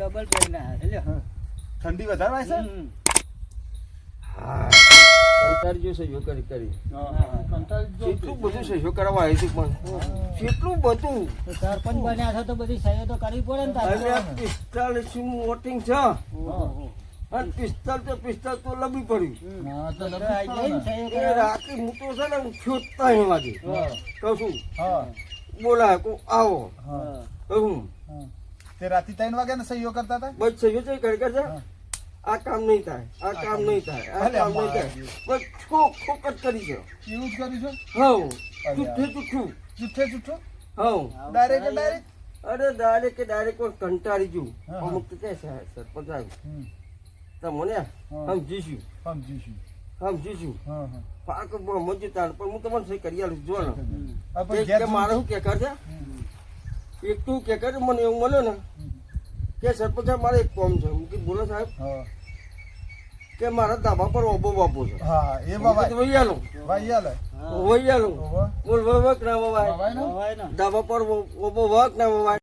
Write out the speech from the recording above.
Double પહેરીને આવ્યા છે લ્યો. ઠંડી વધારે વાય છે હા કંટાળ્યો સહયોગ કરી કેટલું બધું સહયોગ કરવા આવ્યું હતું પણ કેટલું બધું તો સરપંચ બન્યા છો તો બધી સહી તો કરવી પડે ને તારે. અને 45 વોટિંગ છે અને 45 તો લબી પડ્યું હા તો તો આઈ જઈને સહીઓ એ કરાવવા. રાતે હું તો છે ને ઉઠ્યો જ નહીં વાગે કહું છું હા બોલાય કો આવો હા કહું તે રાતે 3 વાગ્યા ને સહીઓ કરતા હતા બસ સહયોગ છે કરી કરશે આ કામ નહીં થાય આ કામ નહીં થાય આ કામ નહીં થાય બસ ખોક ખોક જ કરી છે એવું જ કર્યું છે હવ જુઠ્ઠું જુઠ્ઠું જુઠ્ઠે જુઠ્ઠું હવ ડાયરેક્ટ અરે ડાયરેક્ટ કોઈ કંટાળી ગયું હા. અમુક તો કે સરપંચ આવ્યું તમને હા. સમજીશું સમજીશું હા હા પાક મજૂર તાણ પણ હું તમને સહી કરી આલું જો ને આ પછી એક ઘેર કે મારે શું કે છે એક તું કે કરે મને એવું મળ્યો ને કે સરપંચ સાહેબ મારે એક કોમ છે હું કીધું બોલો સાહેબ હા કે મારા ધાબા પર ઓબો બાપો છે હા એ હું બાબા કીધું વહી આલું ભાઈ આલે વહી આલું ઓહો બોલ વક ના વવાય બાબાઈ નો હવાય ને. ધાબા પર ઓબો વક ના વવાય